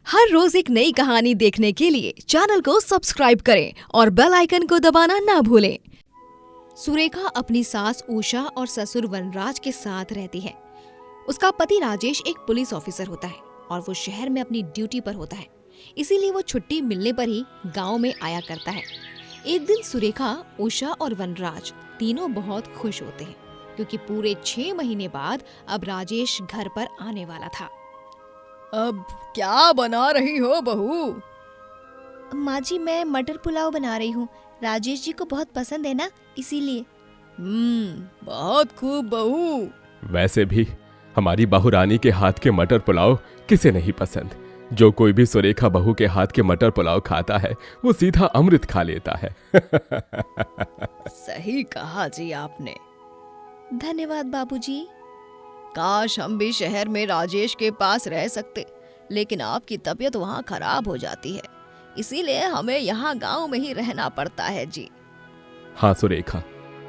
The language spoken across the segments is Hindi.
हर रोज एक नई कहानी देखने के लिए चैनल को सब्सक्राइब करें और बेल आइकन को दबाना ना भूलें। सुरेखा अपनी सास उषा और ससुर वनराज के साथ रहती है। उसका पति राजेश एक पुलिस ऑफिसर होता है और वो शहर में अपनी ड्यूटी पर होता है, इसीलिए वो छुट्टी मिलने पर ही गांव में आया करता है। एक दिन सुरेखा, उषा और वनराज तीनों बहुत खुश होते हैं क्योंकि पूरे 6 महीने बाद अब राजेश घर पर आने वाला था। अब क्या बना रही हो बहू? माँ जी, मैं मटर पुलाव बना रही हूँ। राजेश जी को बहुत पसंद है ना, इसीलिए। बहुत खूब बहू। वैसे भी हमारी बहू रानी के हाथ के मटर पुलाव किसे नहीं पसंद। जो कोई भी सुरेखा बहू के हाथ के मटर पुलाव खाता है वो सीधा अमृत खा लेता है। सही कहा जी आपने। धन्यवाद बाबूजी। काश हम भी शहर में राजेश के पास रह सकते, लेकिन आपकी तबीयत वहाँ खराब हो जाती है, इसीलिए हमें यहाँ गांव में ही रहना पड़ता है जी। हाँ सुरेखा,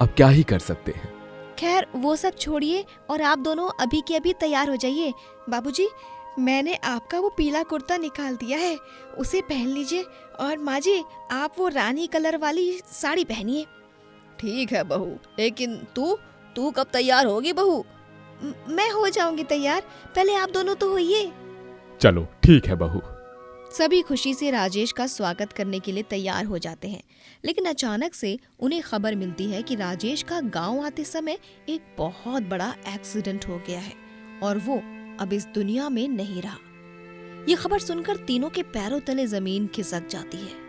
अब क्या ही कर सकते हैं। खैर वो सब छोड़िए और आप दोनों अभी के अभी तैयार हो जाइए। बाबूजी, मैंने आपका वो पीला कुर्ता निकाल दिया है, उसे पहन लीजिए। और माँ जी, आप वो रानी कलर वाली साड़ी पहनिए। ठीक है बहू, लेकिन तू कब तैयार होगी बहू? मैं हो जाऊंगी तैयार, पहले आप दोनों तो होइए। चलो ठीक है बहू। सभी खुशी से राजेश का स्वागत करने के लिए तैयार हो जाते हैं, लेकिन अचानक से उन्हें खबर मिलती है कि राजेश का गांव आते समय एक बहुत बड़ा एक्सीडेंट हो गया है और वो अब इस दुनिया में नहीं रहा। ये खबर सुनकर तीनों के पैरों तले जमीन खिसक जाती है।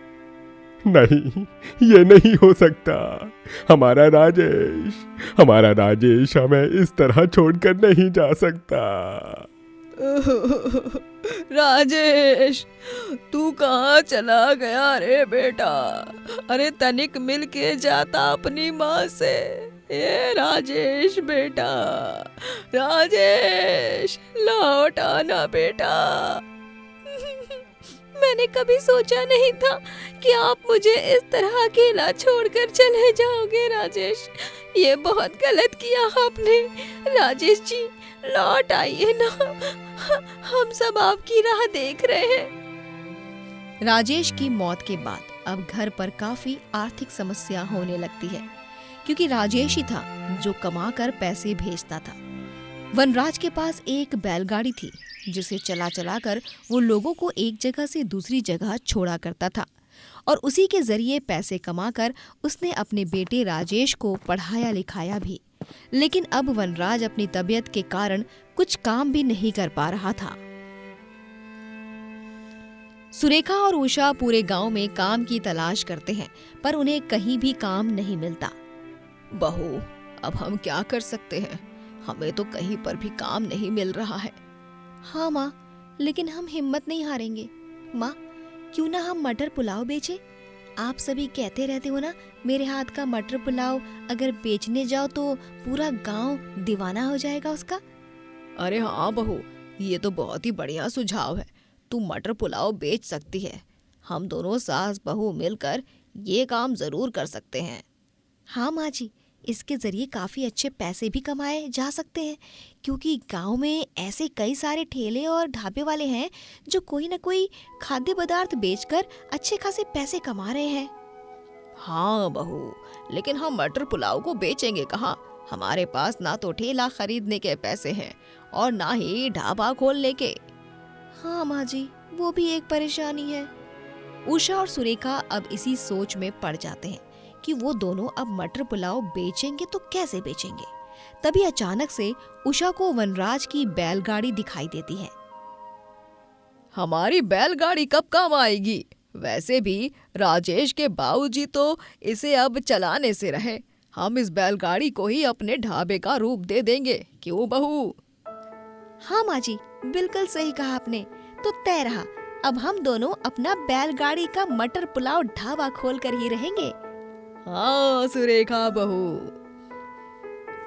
नहीं, ये नहीं हो सकता। हमारा राजेश हमें इस तरह छोड़कर नहीं जा सकता। राजेश, तू कहाँ चला गया रे बेटा? अरे तनिक मिल के जाता अपनी माँ से। ये राजेश बेटा, राजेश लौट आना बेटा। मैंने कभी सोचा नहीं था कि आप मुझे इस तरह अकेला छोड़कर चले जाओगे राजेश। ये बहुत गलत किया आपने। राजेश जी, लौट आइए ना, हम सब आपकी राह देख रहे हैं। राजेश की मौत के बाद अब घर पर काफी आर्थिक समस्या होने लगती है क्योंकि राजेश ही था जो कमाकर पैसे भेजता था। वनराज के पास एक बैलगाड़ी थी जिसे चला चला कर वो लोगों को एक जगह से दूसरी जगह छोड़ा करता था और उसी के जरिए पैसे कमाकर उसने अपने बेटे राजेश को पढ़ाया लिखाया भी। लेकिन अब वनराज अपनी तबीयत के कारण कुछ काम भी नहीं कर पा रहा था। सुरेखा और उषा पूरे गांव में काम की तलाश करते हैं पर उन्हें कहीं भी काम नहीं मिलता। बहू, अब हम क्या कर सकते हैं? हमें तो कहीं पर भी काम नहीं मिल रहा है। हाँ माँ, लेकिन हम हिम्मत नहीं हारेंगे। माँ, क्यों ना हम मटर पुलाव बेचें? आप सभी कहते रहते हो ना, मेरे हाथ का मटर पुलाव अगर बेचने जाओ तो पूरा गांव दीवाना हो जाएगा उसका। अरे हाँ बहू, ये तो बहुत ही बढ़िया सुझाव है। तू मटर पुलाव बेच सकती है। हम दोनों सास बहू मिलकर ये काम जरूर कर सकते हैं। हाँ माँ जी, इसके जरिए काफी अच्छे पैसे भी कमाए जा सकते हैं क्योंकि गांव में ऐसे कई सारे ठेले और ढाबे वाले हैं जो कोई न कोई खाद्य पदार्थ बेचकर अच्छे खासे पैसे कमा रहे हैं। हाँ बहू, लेकिन हम मटर पुलाव को बेचेंगे कहाँ? हमारे पास ना तो ठेला खरीदने के पैसे हैं और ना ही ढाबा खोलने के। हाँ माँ जी, वो भी एक परेशानी है। उषा और सुरेखा अब इसी सोच में पड़ जाते हैं कि वो दोनों अब मटर पुलाव बेचेंगे तो कैसे बेचेंगे। तभी अचानक से उषा को वनराज की बैलगाड़ी दिखाई देती है। हमारी बैलगाड़ी कब काम आएगी? वैसे भी राजेश के बाबूजी तो इसे अब चलाने से रहे। हम इस बैलगाड़ी को ही अपने ढाबे का रूप दे देंगे, क्यों बहू? हाँ माँ जी, बिल्कुल सही कहा आपने। तो तय रहा, अब हम दोनों अपना बैलगाड़ी का मटर पुलाव ढाबा खोल कर ही रहेंगे। हाँ सुरेखा बहू।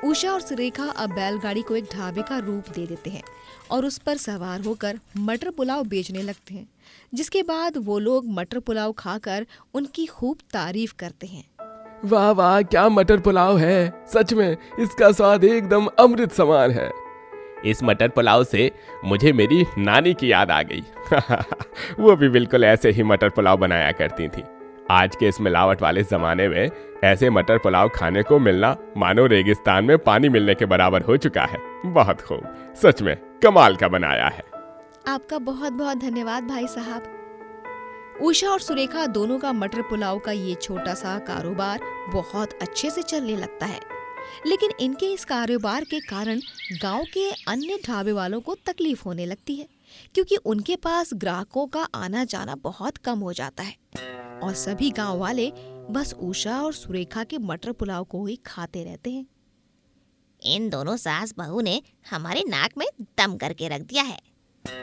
उषा और सुरेखा अब बैलगाड़ी को एक ढाबे का रूप दे देते हैं और उस पर सवार होकर मटर पुलाव बेचने लगते हैं, जिसके बाद वो लोग मटर पुलाव खाकर उनकी खूब तारीफ करते हैं। वाह वाह, क्या मटर पुलाव है। सच में इसका स्वाद एकदम अमृत समान है। इस मटर पुलाव से मुझे मेरी नानी की याद आ गई। वो भी बिल्कुल ऐसे ही मटर पुलाव बनाया करती थी। आज के इस मिलावट वाले जमाने में ऐसे मटर पुलाव खाने को मिलना मानो रेगिस्तान में पानी मिलने के बराबर हो चुका है। बहुत खूब, सच में कमाल का बनाया है। आपका बहुत बहुत धन्यवाद भाई साहब। उषा और सुरेखा दोनों का मटर पुलाव का ये छोटा सा कारोबार बहुत अच्छे से चलने लगता है, लेकिन इनके इस कारोबार के कारण गांव के अन्य ढाबे वालों को तकलीफ होने लगती है, क्योंकि उनके पास ग्राहकों का आना जाना बहुत कम हो जाता है और सभी गांव वाले बस उषा और सुरेखा के मटर पुलाव को ही खाते रहते हैं। इन दोनों सास बहू ने हमारे नाक में दम करके रख दिया है।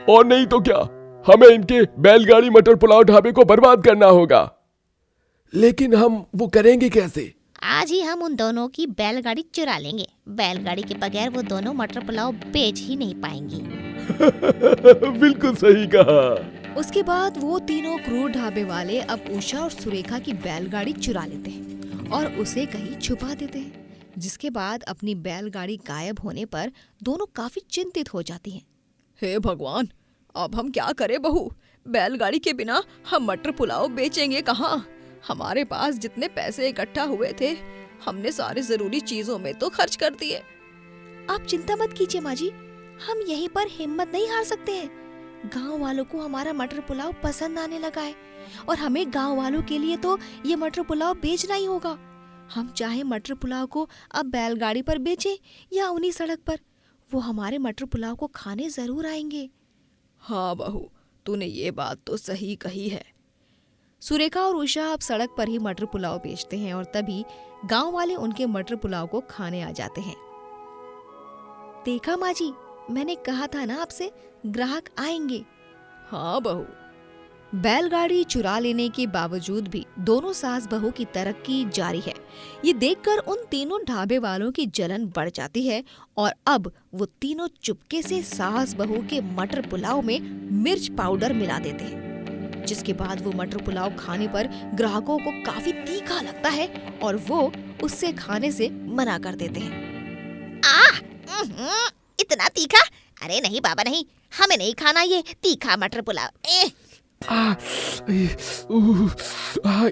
और नहीं तो क्या, हमें इनके बैलगाड़ी मटर पुलाव ढाबे को बर्बाद करना होगा। लेकिन हम वो करेंगे कैसे? आज ही हम उन दोनों की बैलगाड़ी चुरा लेंगे। बैलगाड़ी के बगैर वो दोनों मटर पुलाव बेच ही नहीं पाएंगी। बिल्कुल सही कहा। उसके बाद वो तीनों क्रूर ढाबे वाले अब उषा और सुरेखा की बैलगाड़ी चुरा लेते हैं और उसे कहीं छुपा देते हैं, जिसके बाद अपनी बैलगाड़ी गायब होने पर दोनों काफी चिंतित हो जाती हैं। हे भगवान, अब हम क्या करें बहू? बैलगाड़ी के बिना हम मटर पुलाव बेचेंगे कहाँ? हमारे पास जितने पैसे इकट्ठा हुए थे हमने सारे जरूरी चीजों में तो खर्च कर दिए। आप चिंता मत कीजिए माँ जी, हम यहीं पर हिम्मत नहीं हार सकते हैं। गांव वालों को हमारा मटर पुलाव पसंद आने लगा है और हमें गांव वालों के लिए तो ये मटर पुलाव बेचना ही होगा। हम चाहे मटर पुलाव को अब बैलगाड़ी पर बेचें या उन्हीं सड़क पर, वो हमारे मटर पुलाव को खाने जरूर आएंगे। हाँ बहू, तूने ये बात तो सही कही है। सुरेखा और उषा अब सड़क पर ही मटर पुलाव बेचते हैं और तभी गांव वाले उनके मटर पुलाव को खाने आ जाते हैं। देखा माँ जी, मैंने कहा था ना आपसे, ग्राहक आएंगे। हाँ बहू। बैलगाड़ी चुरा लेने के बावजूद भी दोनों सास बहू की तरक्की जारी है। ये देखकर उन तीनों ढाबे वालों की जलन बढ़ जाती है और अब वो तीनों चुपके से सास बहू के मटर पुलाव में मिर्च पाउडर मिला देते हैं, जिसके बाद वो मटर पुलाव खाने पर ग्राहकों को काफी तीखा लगता है और वो उससे खाने से मना कर देते हैं। इतना तीखा? अरे नहीं बाबा नहीं, हमें नहीं खाना ये तीखा मटर पुलाव।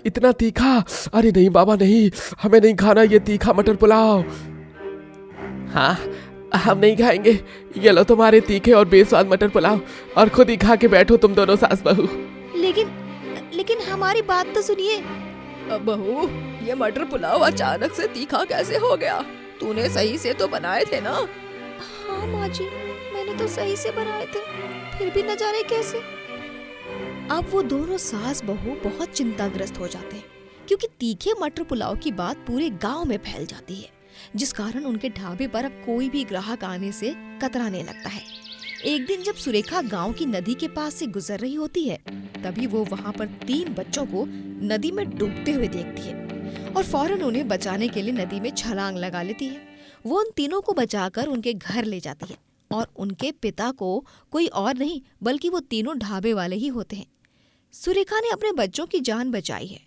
इतना तीखा? अरे नहीं बाबा नहीं, हमें नहीं खाना ये तीखा मटर पुलाव। हाँ, हम नहीं खाएंगे। ये लो तुम्हारे तीखे और बेस्वाद मटर पुलाव और खुद ही खा के बैठो तुम दोनों सास बहू। लेकिन हमारी बात तो सुनिए। अब बहू, ये मटर पुलाव अचानक से तीखा कैसे हो गया? तूने सही से तो बनाए थे ना? हाँ माँ जी, मैंने तो सही से बनाए थे, फिर भी न जाने कैसे। अब वो दोनों सास बहू बहुत चिंताग्रस्त हो जाते हैं, क्योंकि तीखे मटर पुलाव की बात पूरे गांव में फैल जाती है, जिस कारण उनके ढाबे पर अब कोई भी ग्राहक आने से कतराने लगता है। एक दिन जब सुरेखा गांव की नदी के पास से गुजर रही होती है, तभी वो वहाँ पर 3 बच्चों को नदी में डूबते हुए देखती है और फौरन उन्हें बचाने के लिए नदी में छलांग लगा लेती है। वो उन तीनों को बचाकर उनके घर ले जाती है और उनके पिता को कोई और नहीं बल्कि वो तीनों ढाबे वाले ही होते हैं। सुरेखा ने अपने बच्चों की जान बचाई है,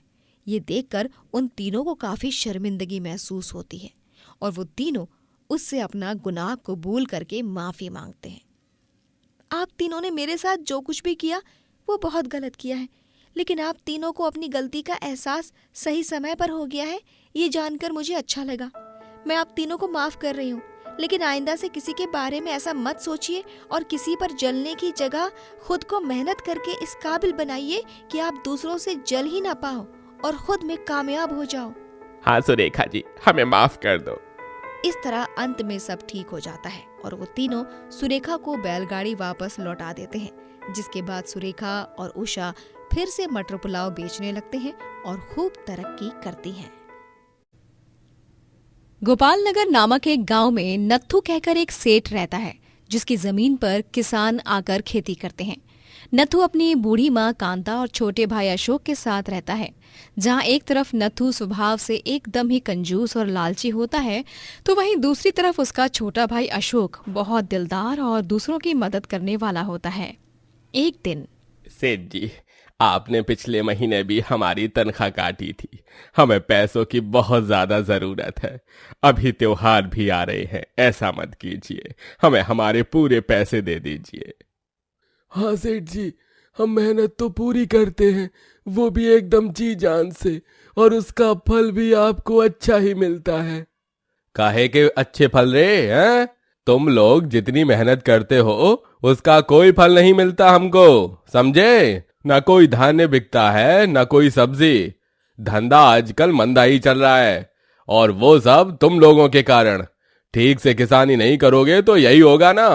ये देखकर उन तीनों को काफी शर्मिंदगी महसूस होती है और वो तीनों उससे अपना गुनाह कबूल करके माफी मांगते हैं। आप तीनों ने मेरे साथ जो कुछ भी किया वो बहुत गलत किया है, लेकिन आप तीनों को अपनी गलती का एहसास सही समय पर हो गया है, ये जानकर मुझे अच्छा लगा। मैं आप तीनों को माफ कर रही हूँ, लेकिन आइंदा से किसी के बारे में ऐसा मत सोचिए और किसी पर जलने की जगह खुद को मेहनत करके इस काबिल बनाइए कि आप दूसरों से जल ही ना पाओ और खुद में कामयाब हो जाओ। हाँ सुरेखा जी, हमें माफ कर दो। इस तरह अंत में सब ठीक हो जाता है और वो तीनों सुरेखा को बैलगाड़ी वापस लौटा देते हैं, जिसके बाद सुरेखा और उषा फिर से मटर पुलाव बेचने लगते हैं और खूब तरक्की करती हैं। गोपाल नगर नामक एक गांव में नत्थू कहकर एक सेठ रहता है, जिसकी जमीन पर किसान आकर खेती करते हैं। नत्थू अपनी बूढ़ी माँ कांता और छोटे भाई अशोक के साथ रहता है। जहाँ एक तरफ नत्थू स्वभाव से एकदम ही कंजूस और लालची होता है, तो वहीं दूसरी तरफ उसका छोटा भाई अशोक बहुत दिलदार और दूसरों की मदद करने वाला होता है। एक दिन सेठ जी, आपने पिछले महीने भी हमारी तनख्वाह काटी थी। हमें पैसों की बहुत ज्यादा जरूरत है। अभी त्योहार भी आ रहे हैं, ऐसा मत कीजिए, हमें हमारे पूरे पैसे दे दीजिए। हाँ सेठ जी, हम मेहनत तो पूरी करते हैं, वो भी एकदम जी जान से, और उसका फल भी आपको अच्छा ही मिलता है। काहे के अच्छे फल रे हैं? तुम लोग जितनी मेहनत करते हो उसका कोई फल नहीं मिलता हमको, समझे? ना कोई धान्य बिकता है, ना कोई सब्जी। धंधा आजकल मंदा ही चल रहा है, और वो सब तुम लोगों के कारण। ठीक से किसानी नहीं करोगे तो यही होगा ना,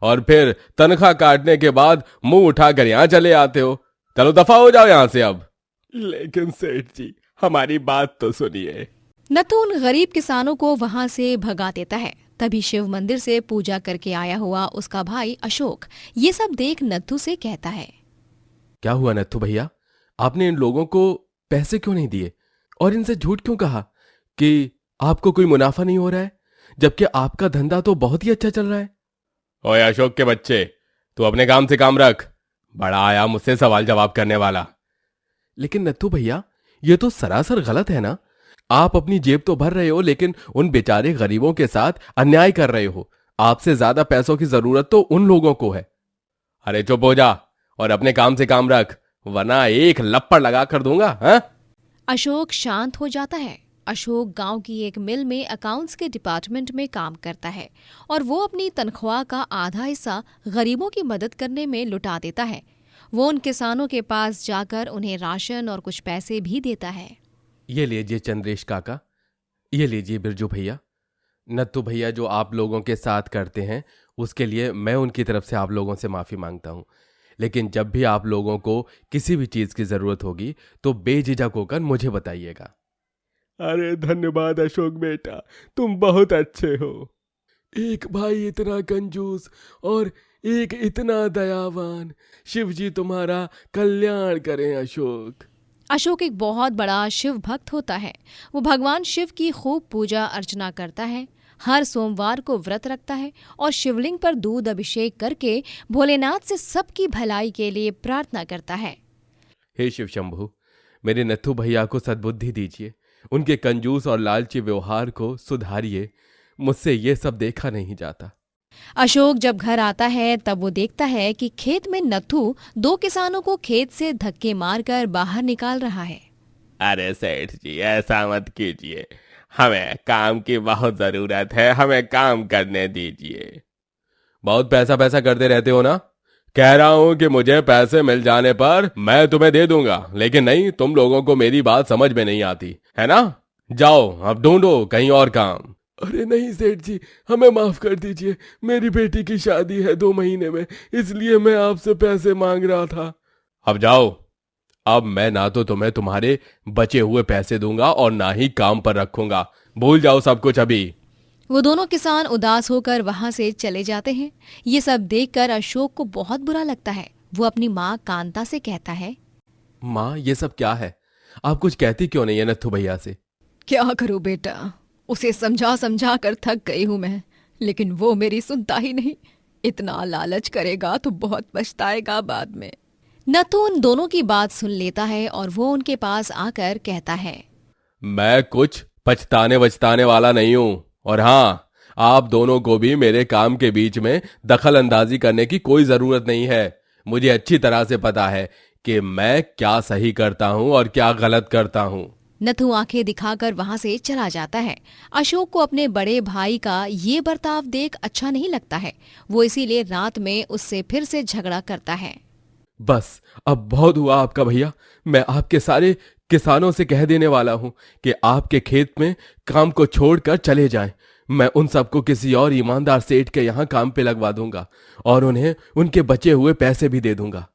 और फिर तनख्वाह काटने के बाद मुंह उठाकर यहाँ चले आते हो। चलो दफा हो जाओ यहाँ से अब। लेकिन सेठ जी, हमारी बात तो सुनिए। नत्थू उन गरीब किसानों को वहां से भगा देता है। तभी शिव मंदिर से पूजा करके आया हुआ उसका भाई अशोक ये सब देख नत्थू से कहता है। क्या हुआ नत्थू भैया, आपने इन लोगों को पैसे क्यों नहीं दिए, और इनसे झूठ क्यों कहा कि आपको कोई मुनाफा नहीं हो रहा है, जबकि आपका धंधा तो बहुत ही अच्छा चल रहा है? ओए अशोक के बच्चे, तू अपने काम से काम रख। बड़ा आया मुझसे सवाल जवाब करने वाला। लेकिन नत्थू भैया, ये तो सरासर गलत है ना। आप अपनी जेब तो भर रहे हो, लेकिन उन बेचारे गरीबों के साथ अन्याय कर रहे हो। आपसे ज्यादा पैसों की जरूरत तो उन लोगों को है। अरे चुप हो जा और अपने काम से काम रख, वरना एक लप्पड़ लगा कर दूंगा। हाँ? अशोक शांत हो जाता है। अशोक गांव की एक मिल में अकाउंट्स के डिपार्टमेंट में काम करता है और वो अपनी तनख्वाह का आधा हिस्सा गरीबों की मदद करने में लुटा देता है। वो उन किसानों के पास जाकर उन्हें राशन और कुछ पैसे भी देता है। ये लीजिए चंद्रेश काका, ये लीजिए बिरजू भैया। नत्थू भैया जो आप लोगों के साथ करते हैं, उसके लिए मैं उनकी तरफ से आप लोगों से माफी मांगता हूं। लेकिन जब भी आप लोगों को किसी भी चीज की जरूरत होगी तो बेझिझक होकर मुझे बताइएगा। अरे धन्यवाद अशोक बेटा, तुम बहुत अच्छे हो। एक भाई इतना कंजूस और एक इतना दयावान, शिव जी तुम्हारा कल्याण करें अशोक। अशोक एक बहुत बड़ा शिव भक्त होता है। वो भगवान शिव की खूब पूजा अर्चना करता है। हर सोमवार को व्रत रखता है और शिवलिंग पर दूध अभिषेक करके भोलेनाथ से सबकी भलाई के लिए प्रार्थना करता है। हे शिव शंभु, मेरे नत्थू भैया को सद्बुद्धि दीजिए, उनके कंजूस और लालची व्यवहार को सुधारिए। मुझसे ये सब देखा नहीं जाता। अशोक जब घर आता है तब वो देखता है कि खेत में नत्थू दो किसानों को खेत से धक्के मारकर बाहर निकाल रहा है। अरे सेठ जी, ऐसा मत कीजिए, हमें काम की बहुत जरूरत है, हमें काम करने दीजिए। बहुत पैसा पैसा करते रहते हो ना। कह रहा हूं कि मुझे पैसे मिल जाने पर मैं तुम्हें दे दूंगा, लेकिन नहीं, तुम लोगों को मेरी बात समझ में नहीं आती है ना। जाओ अब ढूंढो कहीं और काम। अरे नहीं सेठ जी, हमें माफ कर दीजिए, मेरी बेटी की शादी है 2 महीने में, इसलिए मैं आपसे पैसे मांग रहा था। अब जाओ। अब मैं ना तो तुम्हें तुम्हारे बचे हुए पैसे दूंगा और ना ही काम पर रखूंगा। भूल जाओ सब कुछ अभी। वो दोनों किसान उदास होकर वहां से चले जाते हैं। ये सब देखकर अशोक को बहुत बुरा लगता है। वो अपनी माँ कांता से कहता है, माँ ये सब क्या है, आप कुछ कहती क्यों नहीं है नत्थू भैया से? क्या करूं बेटा, उसे समझा समझा कर थक गई हूं मैं, लेकिन वो मेरी सुनता ही नहीं। इतना लालच करेगा तो बहुत पछताएगा बाद में। नत्थू उन दोनों की बात सुन लेता है और वो उनके पास आकर कहता है, मैं कुछ पछताने वछताने वाला नहीं हूं, और हाँ, आप दोनों को भी मेरे काम के बीच में दखल अंदाजी करने की कोई जरूरत नहीं है। मुझे अच्छी तरह से पता है कि मैं क्या सही करता हूं और क्या गलत करता हूं। नत्थू आंखें दिखाकर वहां से चला जाता है। अशोक को अपने बड़े भाई का ये बर्ताव देख अच्छा नहीं लगता है। वो इसीलिए रात में उससे फिर से झगड़ा करता है। बस अब बहुत हुआ आपका भैया, मैं आपके सारे किसानों से कह देने वाला हूं कि आपके खेत में काम को छोड़कर चले जाएं। मैं उन सबको किसी और ईमानदार सेठ के यहाँ काम पे लगवा दूंगा और उन्हें उनके बचे हुए पैसे भी दे दूंगा।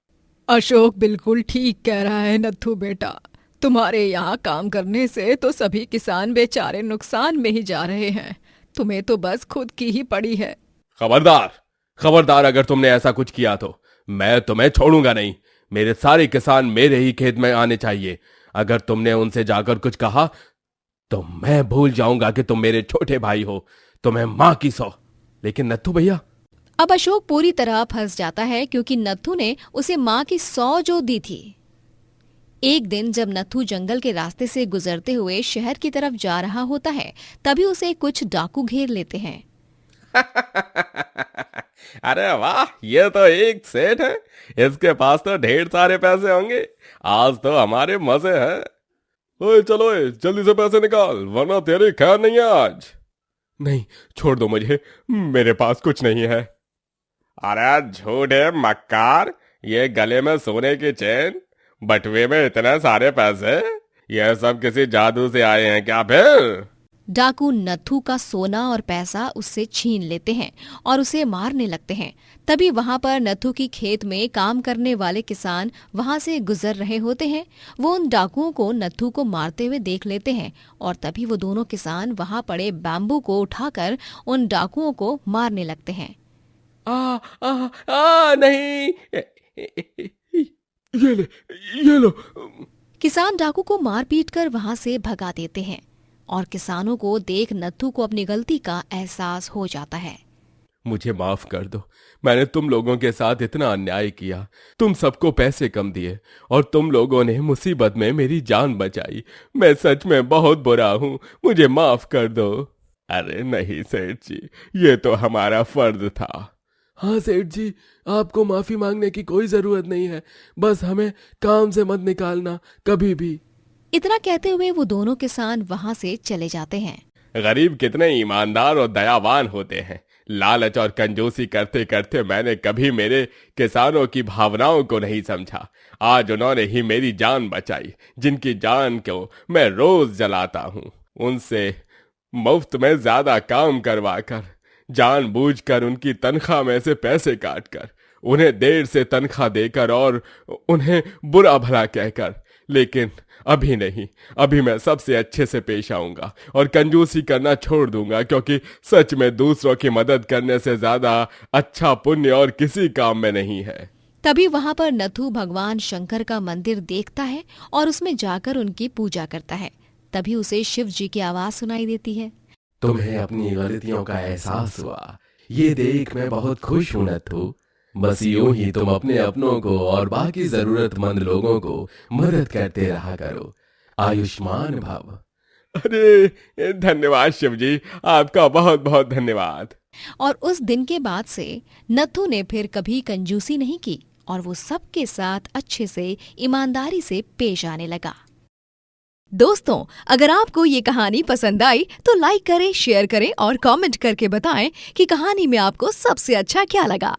अशोक बिल्कुल ठीक कह रहा है नत्थू बेटा, तुम्हारे यहाँ काम करने से तो सभी किसान बेचारे नुकसान में ही जा रहे हैं। तुम्हें तो बस खुद की ही पड़ी है। खबरदार, खबरदार, अगर तुमने ऐसा कुछ किया तो मैं तुम्हें छोड़ूंगा नहीं। मेरे सारे किसान मेरे ही खेत में आने चाहिए। अगर तुमने उनसे जाकर कुछ कहा तो मैं भूल जाऊंगा कि तुम मेरे छोटे भाई हो। तुम्हें माँ की सौ। लेकिन नत्थू भैया, अब अशोक पूरी तरह फंस जाता है क्योंकि नत्थू ने उसे माँ की 100 जो दी थी। एक दिन जब नत्थू जंगल के रास्ते से गुजरते हुए शहर की तरफ जा रहा होता है, तभी उसे कुछ डाकू घेर लेते हैं। अरे वाह, ये तो एक सेठ है। इसके पास तो ढेर सारे पैसे होंगे। आज तो हमारे मजे हैं। ओए चलो, जल्दी से पैसे निकाल, वरना तेरी खैर नहीं है आज। नहीं, छोड़ दो मुझे, मेरे पास कुछ नहीं है। अरे झूठे मक्कार, ये गले में सोने की चेन, बटुए में इतने सारे पैसे, ये सब किसी जादू से आए हैं क्या फिर? डाकू नत्थू का सोना और पैसा उससे छीन लेते हैं और उसे मारने लगते हैं। तभी वहां पर नत्थू की खेत में काम करने वाले किसान वहां से गुजर रहे होते हैं। वो उन डाकुओं को नत्थू को मारते हुए देख लेते हैं और तभी वो दोनों किसान वहां पड़े बैम्बू को उठाकर उन डाकुओं को मारने लगते हैं। नहीं, ये लो। किसान डाकू को मार पीट कर वहां से भगा देते हैं और किसानों को देख नत्थू को अपनी गलती का एहसास हो जाता है। मुझे माफ कर दो, मैंने तुम लोगों के साथ इतना अन्याय किया। तुम सबको पैसे कम दिए और तुम लोगों ने मुसीबत में मेरी जान बचाई। मैं सच में बहुत बुरा हूँ, मुझे माफ कर दो। अरे नहीं सेठ जी, ये तो हमारा फर्ज था। हाँ सेठ जी, आपको माफी मांगने की कोई जरूरत नहीं है, बस हमें काम से मत निकालना कभी भी। इतना कहते हुए वो दोनों किसान वहां से चले जाते हैं। गरीब कितने ईमानदार और दयावान होते हैं। लालच और कंजूसी करते करते मैंने कभी मेरे किसानों की भावनाओं को नहीं समझा। आज उन्होंने ही मेरी जान बचाई, जिनकी जान को मैं रोज जलाता हूँ। उनसे मुफ्त में ज्यादा काम करवाकर, जानबूझकर उनकी तनख्वाह में से पैसे काटकर, उन्हें देर से तनख्वाह देकर और उन्हें बुरा भला कहकर। लेकिन अभी नहीं, अभी मैं सबसे अच्छे से पेश आऊंगा और कंजूसी करना छोड़ दूंगा, क्योंकि सच में दूसरों की मदद करने से ज्यादा अच्छा पुण्य और किसी काम में नहीं है। तभी वहां पर नत्थू भगवान शंकर का मंदिर देखता है और उसमें जाकर उनकी पूजा करता है। तभी उसे शिव जी की आवाज सुनाई देती है। तुम्हें अपनी गलतियों का एहसास हुआ, ये देख मैं बहुत खुश हूं नत्थू। बस यूं ही तुम अपने अपनों को और बाकी जरूरतमंद लोगों को मदद करते रहा करो। आयुष्मान भव। अरे धन्यवाद शिव जी, आपका बहुत बहुत धन्यवाद। और उस दिन के बाद से नत्थू ने फिर कभी कंजूसी नहीं की और वो सबके साथ अच्छे से ईमानदारी से पेश आने लगा। दोस्तों, अगर आपको ये कहानी पसंद आई तो लाइक करें, शेयर करें और कमेंट करके बताएं कि कहानी में आपको सबसे अच्छा क्या लगा।